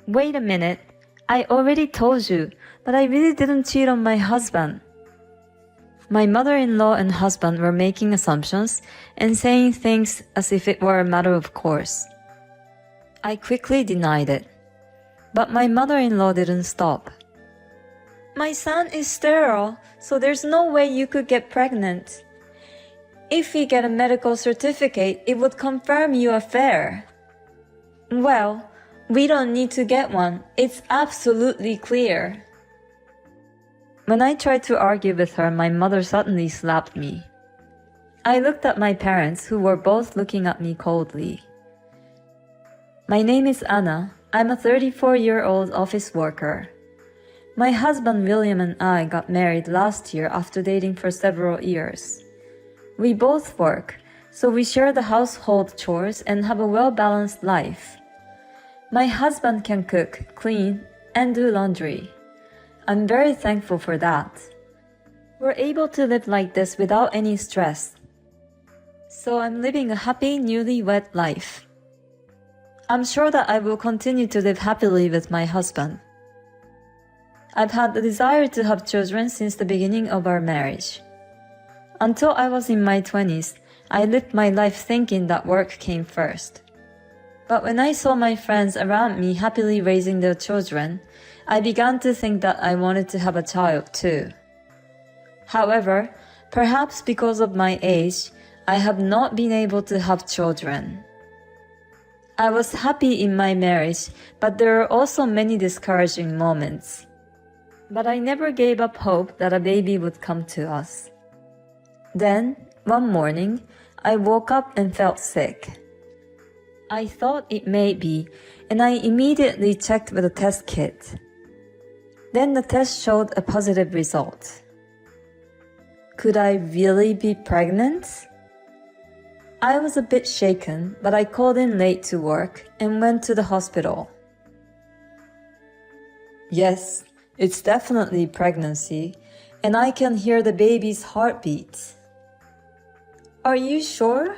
Wait a minute. I already told you, but I really didn't cheat on my husband. My mother-in-law and husband were making assumptions and saying things as if it were a matter of course. I quickly denied it. But my mother-in-law didn't stop. My son is sterile, so there's no way you could get pregnant. If we get a medical certificate, it would confirm your affair. Well, we don't need to get one. It's absolutely clear. When I tried to argue with her, my mother suddenly slapped me. I looked at my parents, who were both looking at me coldly. My name is Anna. I'm a 34-year-old office worker. My husband William and I got married last year after dating for several years. We both work, so we share the household chores and have a well-balanced life. My husband can cook, clean, and do laundry. I'm very thankful for that. We're able to live like this without any stress. So I'm living a happy, newlywed life. I'm sure that I will continue to live happily with my husband. I've had the desire to have children since the beginning of our marriage. Until I was in my 20s, I lived my life thinking that work came first. But when I saw my friends around me happily raising their children, I began to think that I wanted to have a child too. However, perhaps because of my age, I have not been able to have children. I was happy in my marriage, but there are also many discouraging moments. But I never gave up hope that a baby would come to us. Then, one morning, I woke up and felt sick. I thought it may be, and I immediately checked with a test kit. Then the test showed a positive result. Could I really be pregnant? I was a bit shaken, but I called in late to work and went to the hospital. Yes, it's definitely pregnancy, and I can hear the baby's heartbeat. Are you sure?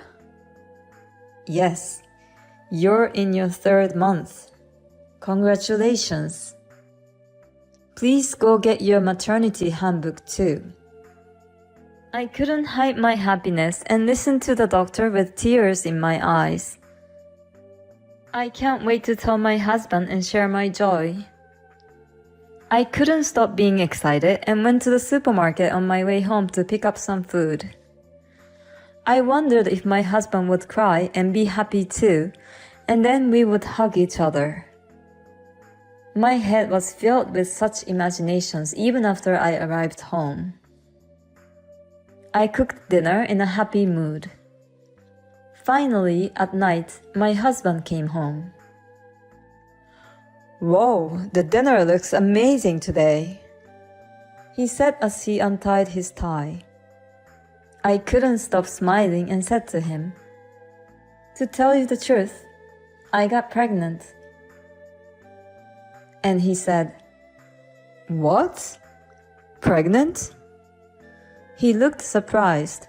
Yes, you're in your 3rd month. Congratulations. Please go get your maternity handbook too. I couldn't hide my happiness and listened to the doctor with tears in my eyes. I can't wait to tell my husband and share my joy. I couldn't stop being excited and went to the supermarket on my way home to pick up some food. I wondered if my husband would cry and be happy too, and then we would hug each other. My head was filled with such imaginations even after I arrived home. I cooked dinner in a happy mood. Finally, at night, my husband came home. Whoa, the dinner looks amazing today, he said as he untied his tie. I couldn't stop smiling and said to him, To tell you the truth, I got pregnant. And he said, What? Pregnant? He looked surprised.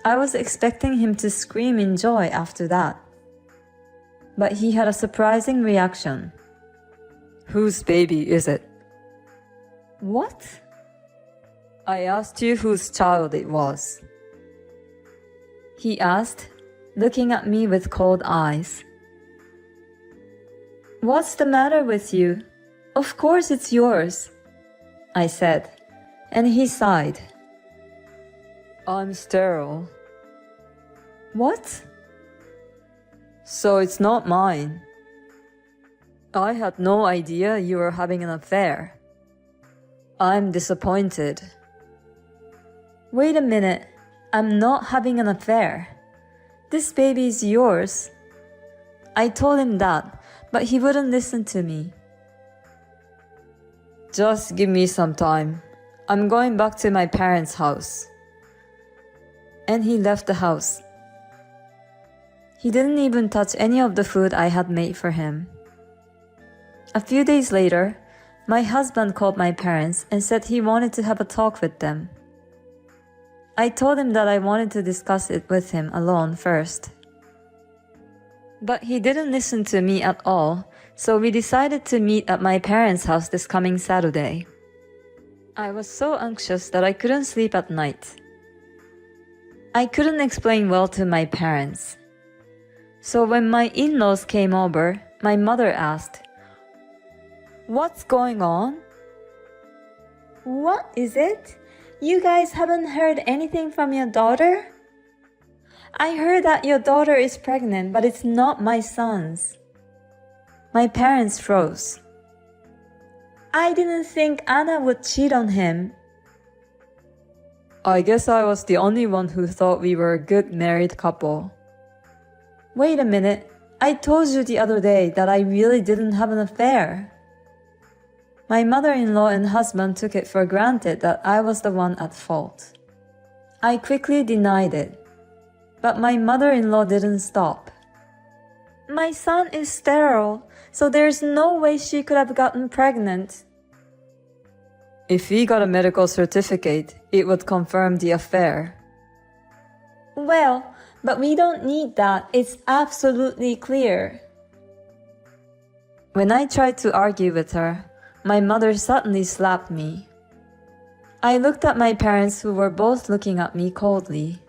I was expecting him to scream in joy after that. But he had a surprising reaction. Whose baby is it? What? I asked you whose child it was. He asked, looking at me with cold eyes. What's the matter with you? Of course it's yours, I said, and he sighed. I'm sterile. What? So it's not mine. I had no idea you were having an affair. I'm disappointed. Wait a minute, I'm not having an affair. This baby is yours. I told him that, but he wouldn't listen to me. Just give me some time. I'm going back to my parents' house. And he left the house. He didn't even touch any of the food I had made for him. A few days later, my husband called my parents and said he wanted to have a talk with them. I told him that I wanted to discuss it with him alone first. But he didn't listen to me at all, so we decided to meet at my parents' house this coming Saturday. I was so anxious that I couldn't sleep at night. I couldn't explain well to my parents. So when my in-laws came over, my mother asked, "What's going on?" "What is it? You guys haven't heard anything from your daughter?" "I heard that your daughter is pregnant, but it's not my son's." My parents froze. "I didn't think Anna would cheat on him." I guess I was the only one who thought we were a good married couple. Wait a minute, I told you the other day that I really didn't have an affair. My mother-in-law and husband took it for granted that I was the one at fault. I quickly denied it, but my mother-in-law didn't stop. "My son is sterile, so there's no way she could have gotten pregnant." If we got a medical certificate, it would confirm the affair. Well, but we don't need that. It's absolutely clear. When I tried to argue with her, my mother suddenly slapped me. I looked at my parents, who were both looking at me coldly,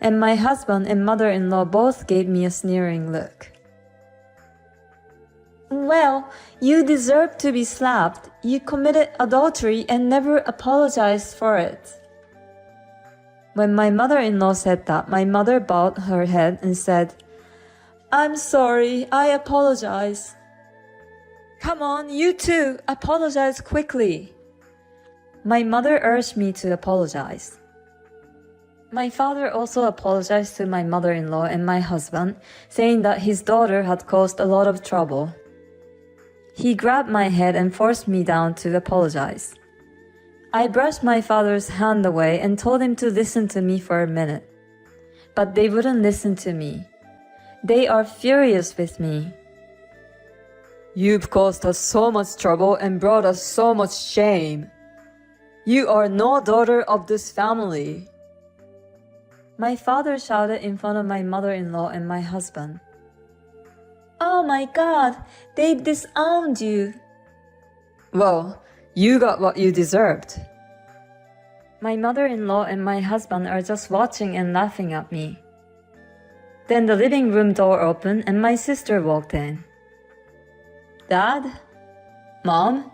and my husband and mother-in-law both gave me a sneering look. "Well, you deserve to be slapped. You committed adultery and never apologized for it." When my mother-in-law said that, my mother bowed her head and said, "I'm sorry, I apologize." "Come on, you too, apologize quickly." My mother urged me to apologize. My father also apologized to my mother-in-law and my husband, saying that his daughter had caused a lot of trouble. He grabbed my head and forced me down to apologize. I brushed my father's hand away and told him to listen to me for a minute. But they wouldn't listen to me. They are furious with me. "You've caused us so much trouble and brought us so much shame. You are no daughter of this family." My father shouted in front of my mother-in-law and my husband. "Oh my God, they've disowned you." "Well, you got what you deserved." My mother-in-law and my husband are just watching and laughing at me. Then the living room door opened and my sister walked in. "Dad? Mom?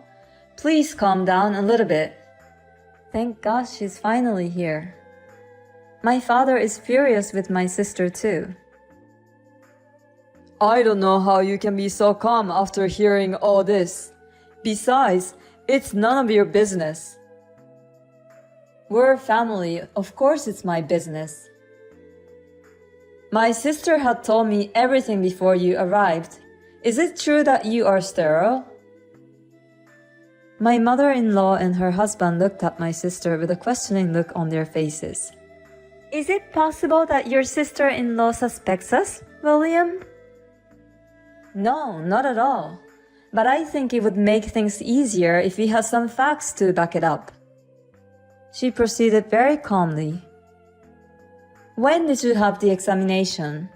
Please calm down a little bit." Thank God she's finally here. My father is furious with my sister too. "I don't know how you can be so calm after hearing all this. Besides, it's none of your business." "We're family, of course it's my business." "My sister had told me everything before you arrived. Is it true that you are sterile?" My mother-in-law and her husband looked at my sister with a questioning look on their faces. "Is it possible that your sister-in-law suspects us, William?" "No, not at all. But I think it would make things easier if we had some facts to back it up." She proceeded very calmly. "When did you have the examination?"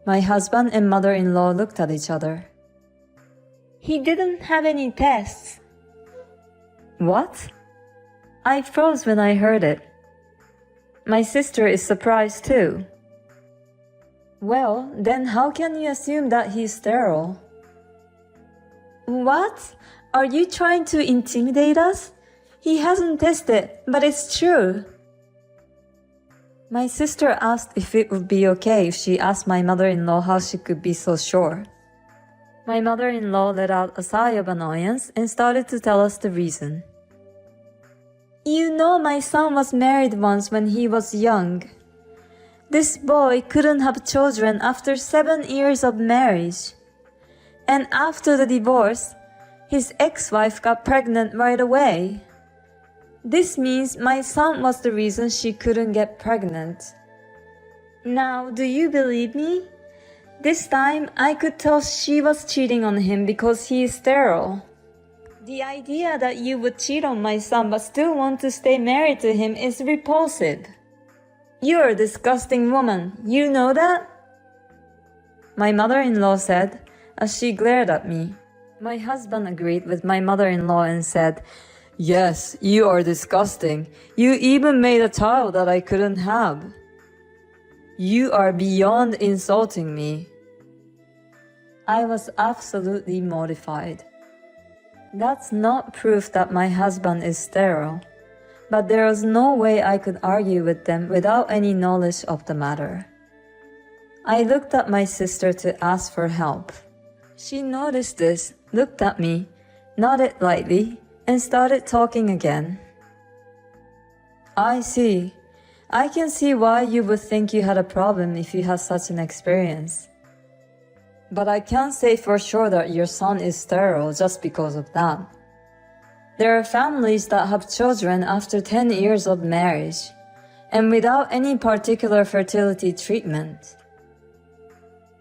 My husband and mother-in-law looked at each other. "He didn't have any tests." "What?" I froze when I heard it. My sister is surprised too. "Well, then how can you assume that he's sterile?" "What? Are you trying to intimidate us? He hasn't tested, but it's true." My sister asked if it would be okay if she asked my mother-in-law how she could be so sure. My mother-in-law let out a sigh of annoyance and started to tell us the reason. "You know my son was married once when he was young. This boy couldn't have children after 7 years of marriage. And after the divorce, his ex-wife got pregnant right away. This means my son was the reason she couldn't get pregnant. Now, do you believe me? This time, I could tell she was cheating on him because he is sterile. The idea that you would cheat on my son but still want to stay married to him is repulsive. You're a disgusting woman. You know that?" my mother-in-law said, as she glared at me. My husband agreed with my mother-in-law and said, "Yes, you are disgusting. You even made a child that I couldn't have. You are beyond insulting me." I was absolutely mortified. That's not proof that my husband is sterile, but there was no way I could argue with them without any knowledge of the matter. I looked at my sister to ask for help. She noticed this, looked at me, nodded lightly, and started talking again. "I see. I can see why you would think you had a problem if you had such an experience. But I can't say for sure that your son is sterile just because of that. There are families that have children after 10 years of marriage, and without any particular fertility treatment."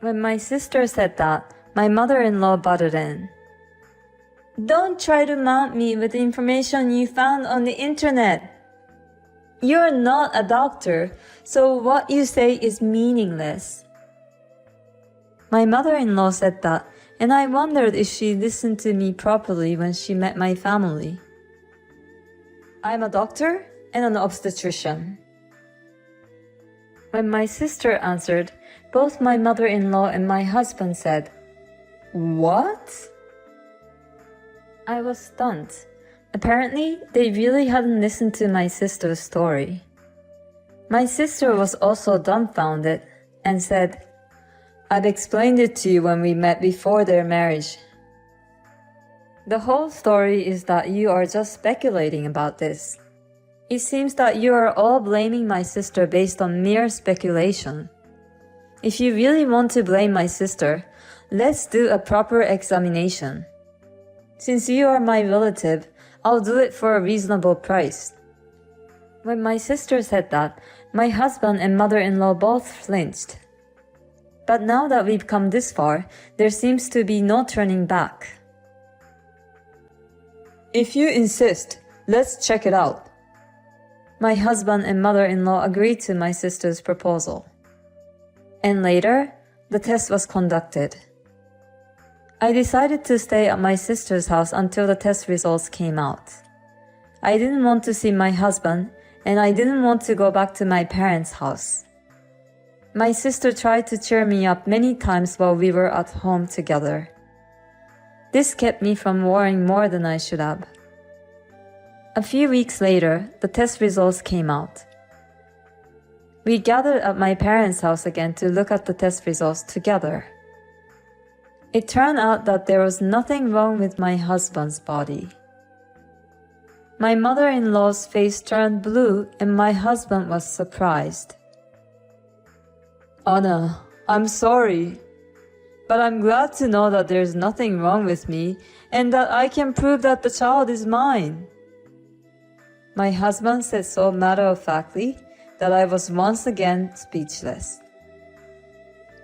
When my sister said that, my mother-in-law butted in. "Don't try to mount me with the information you found on the internet. You're not a doctor, so what you say is meaningless." My mother-in-law said that, and I wondered if she listened to me properly when she met my family. I'm a doctor and an obstetrician. When my sister answered, both my mother-in-law and my husband said, "What?" I was stunned. Apparently, they really hadn't listened to my sister's story. My sister was also dumbfounded and said, "I've explained it to you when we met before their marriage. The whole story is that you are just speculating about this. It seems that you are all blaming my sister based on mere speculation. If you really want to blame my sister, let's do a proper examination. Since you are my relative, I'll do it for a reasonable price." When my sister said that, my husband and mother-in-law both flinched. But now that we've come this far, there seems to be no turning back. "If you insist, let's check it out." My husband and mother-in-law agreed to my sister's proposal. And later, the test was conducted. I decided to stay at my sister's house until the test results came out. I didn't want to see my husband, and I didn't want to go back to my parents' house. My sister tried to cheer me up many times while we were at home together. This kept me from worrying more than I should have. A few weeks later, the test results came out. We gathered at my parents' house again to look at the test results together. It turned out that there was nothing wrong with my husband's body. My mother-in-law's face turned blue and my husband was surprised. "Anna, I'm sorry, but I'm glad to know that there's nothing wrong with me and that I can prove that the child is mine." My husband said so matter-of-factly that I was once again speechless.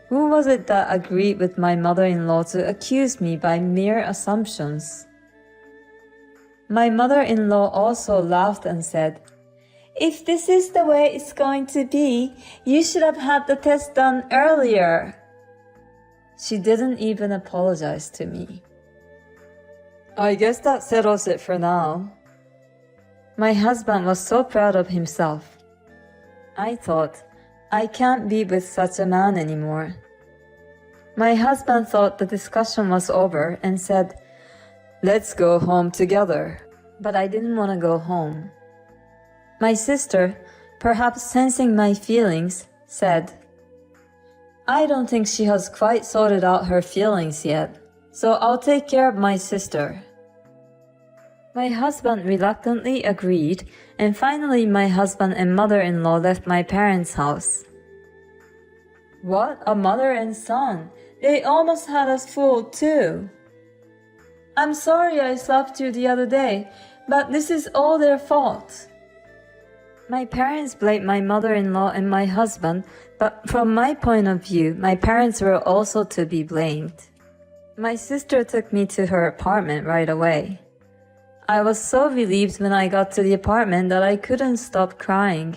Who was it that agreed with my mother-in-law to accuse me by mere assumptions? My mother-in-law also laughed and said, "If this is the way it's going to be, you should have had the test done earlier." She didn't even apologize to me. I guess that settles it for now. My husband was so proud of himself. I thought, I can't be with such a man anymore. My husband thought the discussion was over and said, "Let's go home together." But I didn't want to go home. My sister, perhaps sensing my feelings, said, "I don't think she has quite sorted out her feelings yet, so I'll take care of my sister." My husband reluctantly agreed, and finally my husband and mother-in-law left my parents' house. What a mother and son! They almost had us fooled too. I'm sorry I slapped you the other day, but this is all their fault. My parents blamed my mother-in-law and my husband, but from my point of view, my parents were also to be blamed. My sister took me to her apartment right away. I was so relieved when I got to the apartment that I couldn't stop crying.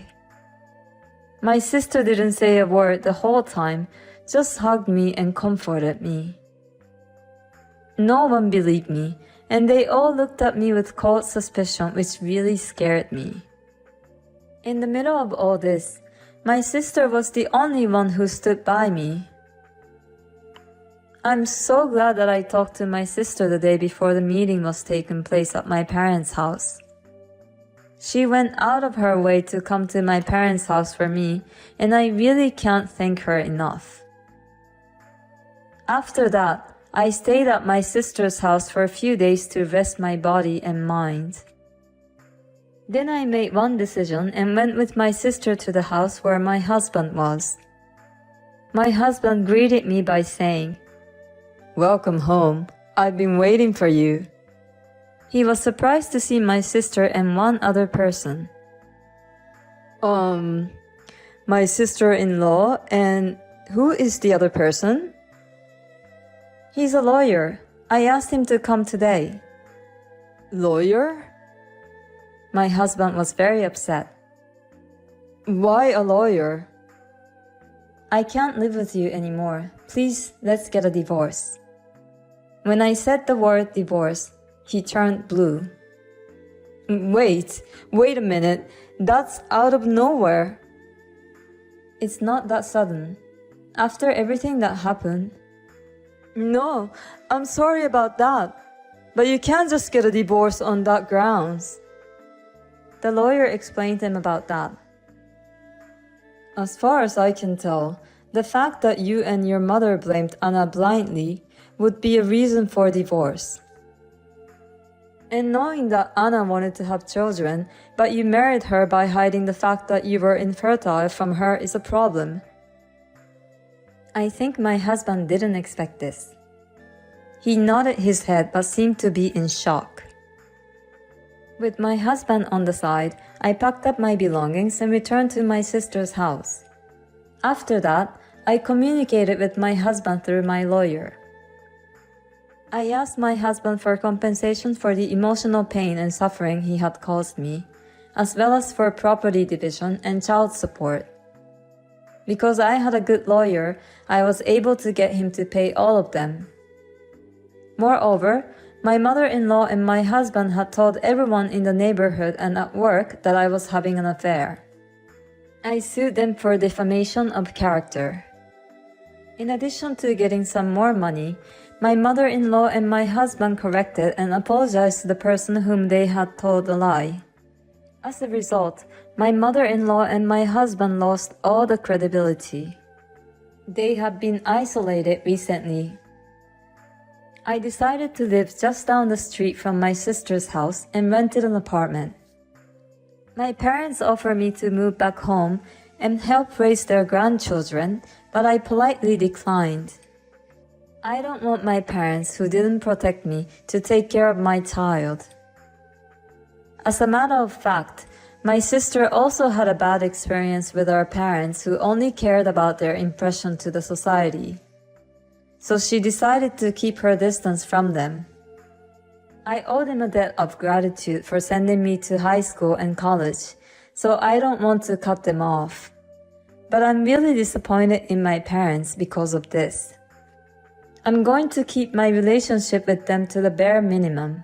My sister didn't say a word the whole time, just hugged me and comforted me. No one believed me, and they all looked at me with cold suspicion, which really scared me. In the middle of all this, my sister was the only one who stood by me. I'm so glad that I talked to my sister the day before the meeting was taking place at my parents' house. She went out of her way to come to my parents' house for me, and I really can't thank her enough. After that, I stayed at my sister's house for a few days to rest my body and mind. Then I made one decision and went with my sister to the house where my husband was. My husband greeted me by saying, "Welcome home. I've been waiting for you." He was surprised to see my sister and one other person. My sister-in-law, and who is the other person? He's a lawyer. I asked him to come today. Lawyer? My husband was very upset. Why a lawyer? I can't live with you anymore. Please, let's get a divorce. When I said the word divorce, he turned blue. Wait a minute. That's out of nowhere. It's not that sudden. After everything that happened. No, I'm sorry about that. But you can't just get a divorce on that grounds. The lawyer explained to him about that. As far as I can tell, the fact that you and your mother blamed Anna blindly would be a reason for divorce. And knowing that Anna wanted to have children, but you married her by hiding the fact that you were infertile from her is a problem. I think my husband didn't expect this. He nodded his head but seemed to be in shock. With my husband on the side, I packed up my belongings and returned to my sister's house. After that, I communicated with my husband through my lawyer. I asked my husband for compensation for the emotional pain and suffering he had caused me, as well as for property division and child support. Because I had a good lawyer, I was able to get him to pay all of them. Moreover, my mother-in-law and my husband had told everyone in the neighborhood and at work that I was having an affair. I sued them for defamation of character. In addition to getting some more money, my mother-in-law and my husband corrected and apologized to the person whom they had told a lie. As a result, my mother-in-law and my husband lost all the credibility. They have been isolated recently. I decided to live just down the street from my sister's house and rented an apartment. My parents offered me to move back home and help raise their grandchildren, but I politely declined. I don't want my parents, who didn't protect me, to take care of my child. As a matter of fact, my sister also had a bad experience with our parents who only cared about their impression to the society. So she decided to keep her distance from them. I owe them a debt of gratitude for sending me to high school and college, so I don't want to cut them off. But I'm really disappointed in my parents because of this. I'm going to keep my relationship with them to the bare minimum.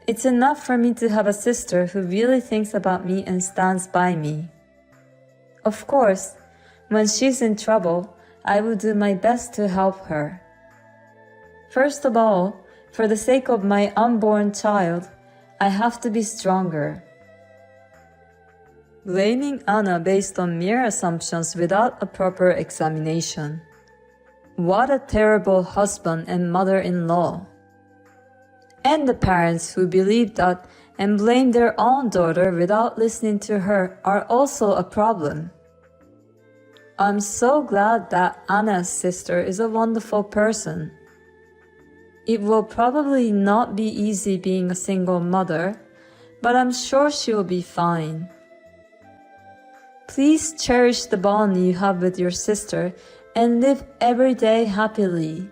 It's enough for me to have a sister who really thinks about me and stands by me. Of course, when she's in trouble, I will do my best to help her. First of all, for the sake of my unborn child, I have to be stronger. Blaming Anna based on mere assumptions without a proper examination. What a terrible husband and mother-in-law. And the parents who believe that and blame their own daughter without listening to her are also a problem. I'm so glad that Anna's sister is a wonderful person. It will probably not be easy being a single mother, but I'm sure she will be fine. Please cherish the bond you have with your sister and live every day happily.